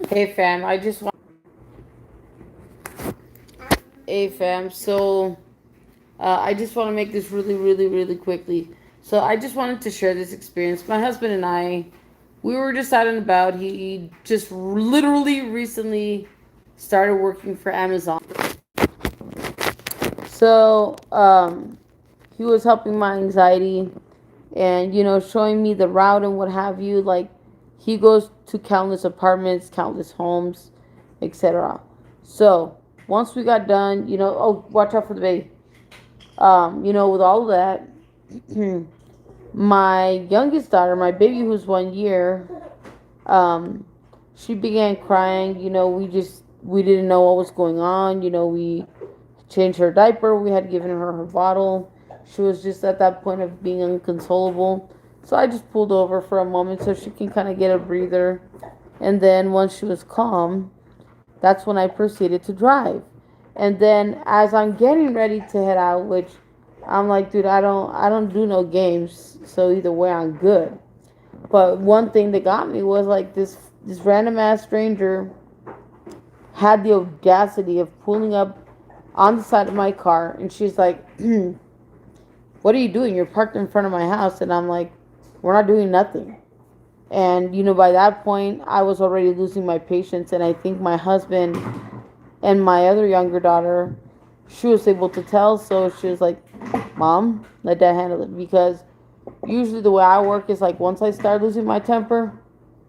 Hey fam, I just want. Hey fam, so I just want to make this really, really, really quickly. So I just wanted to share this experience. My husband and I, we were just out and about. He just literally recently started working for Amazon. So he was helping my anxiety and showing me the route and what have you. Like he goes to countless apartments, countless homes, etc. So once we got done, oh, watch out for the baby. With all of that, my youngest daughter, my baby who's 1 year, um, she began crying. We didn't know what was going on. We changed her diaper. We had given her bottle. She was just at that point of being inconsolable. So I just pulled over for a moment so she can kind of get a breather. And then once she was calm, that's when I proceeded to drive. And then as I'm getting ready to head out, which I'm like, dude, I don't do no games. So either way, I'm good. But one thing that got me was like this random ass stranger had the audacity of pulling up on the side of my car, and she's like, "What are you doing? You're parked in front of my house." And I'm like, "We're not doing nothing." And by that point, I was already losing my patience, and I think my husband and my other younger daughter, she was able to tell, so she was like, "Mom, let Dad handle it," because usually the way I work is like once I start losing my temper,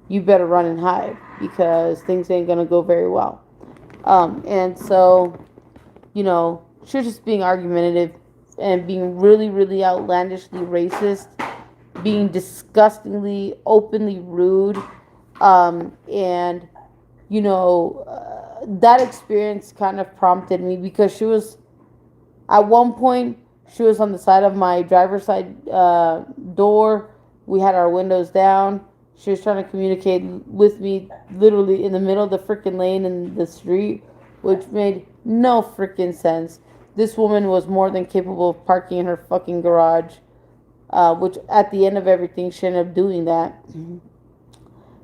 you better run and hide because things ain't gonna go very well. And so she was just being argumentative and being really, really outlandishly racist, being disgustingly, openly rude. And, that experience kind of prompted me because at one point, she was on the side of my driver's side door. We had our windows down. She was trying to communicate with me literally in the middle of the freaking lane in the street, which made no freaking sense. This woman was more than capable of parking in her fucking garage, which at the end of everything, she ended up doing that.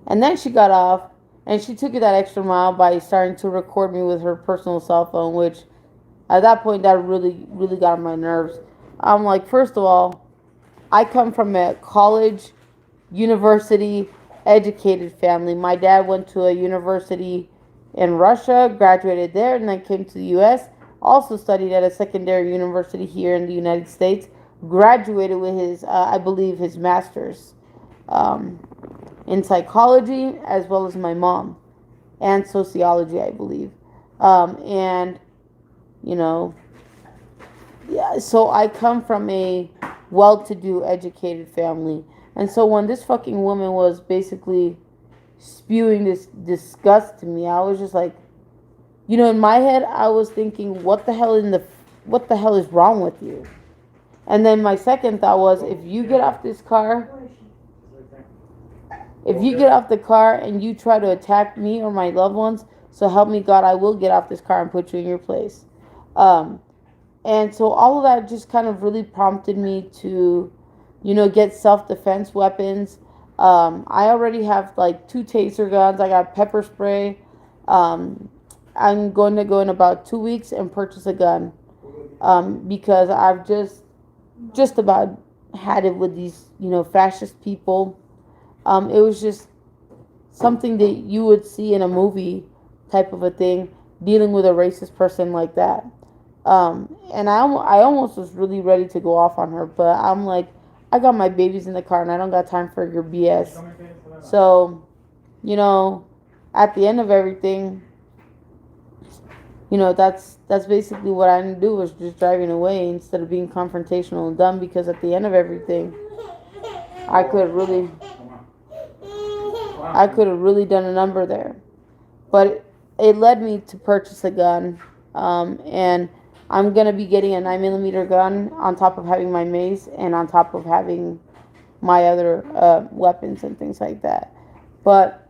And then she got off and she took it that extra mile by starting to record me with her personal cell phone, which at that point, that really, really got on my nerves. I'm like, first of all, I come from a college, university, educated family. My dad went to a university in Russia, graduated there, and then came to the U.S. Also studied at a secondary university here in the United States. Graduated with his, I believe, his master's um, in psychology, as well as my mom, and sociology, I believe. And you know, yeah, so I come from a well-to-do, educated family, and so when this fucking woman was basically spewing this disgust to me, I was just like, in my head, I was thinking, what the hell is wrong with you? And then my second thought was, if you get off the car and you try to attack me or my loved ones, so help me God, I will get off this car and put you in your place. Um, And so all of that just kind of really prompted me to, get self-defense weapons. I already have like two taser guns. I got pepper spray. Um, I'm going to go in about 2 weeks and purchase a gun because I've just about had it with these, fascist people. It was just something that you would see in a movie type of a thing, dealing with a racist person like that. And I almost was really ready to go off on her, but I'm like, I got my babies in the car and I don't got time for your BS. So, you know, at the end of everything, that's basically what I didn't do, was just driving away instead of being confrontational and dumb, because at the end of everything, I could really I could have really done a number there. But it led me to purchase a gun, and I'm gonna be getting a 9 millimeter gun on top of having my mace and on top of having my other weapons and things like that. But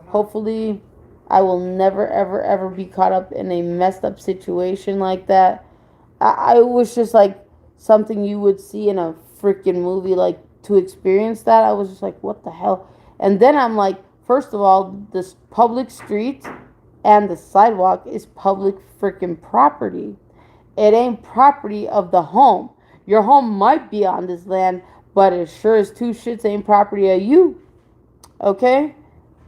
hopefully, I will never ever ever be caught up in a messed up situation like that. I was just like something you would see in a freaking movie. Like, to experience that, I was just like, what the hell? And then I'm like, first of all, this public street and the sidewalk is public freaking property. It ain't property of the home. Your home might be on this land, but it sure as two shits ain't property of you. Okay?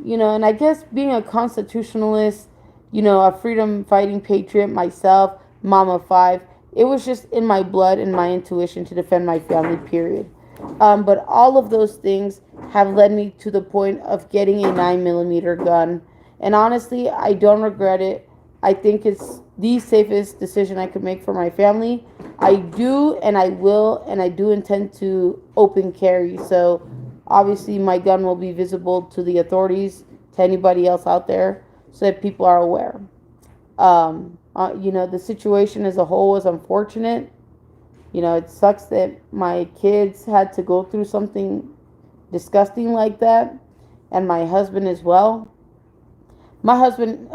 And I guess being a constitutionalist, a freedom fighting patriot myself, mama five, it was just in my blood and my intuition to defend my family, period. But all of those things have led me to the point of getting a 9mm gun. And honestly, I don't regret it. I think it's the safest decision I could make for my family. I do, and I will, and I do intend to open carry. So obviously, my gun will be visible to the authorities, to anybody else out there, so that people are aware. The situation as a whole was unfortunate. It sucks that my kids had to go through something disgusting like that, and my husband as well. My husband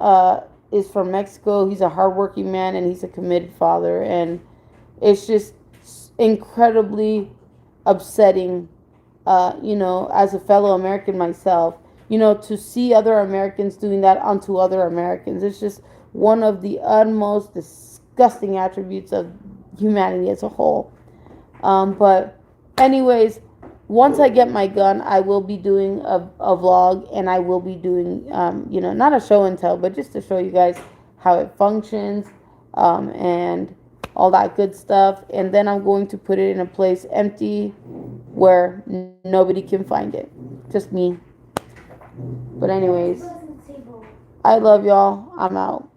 is from Mexico. He's a hardworking man, and he's a committed father, and it's just incredibly upsetting, as a fellow American myself, to see other Americans doing that unto other Americans. It's just one of the utmost disgusting attributes of humanity as a whole. But anyways, once I get my gun, I will be doing a vlog, and I will be doing, not a show and tell, but just to show you guys how it functions, and all that good stuff. And then I'm going to put it in a place empty where nobody can find it. Just me. But anyways, I love y'all. I'm out.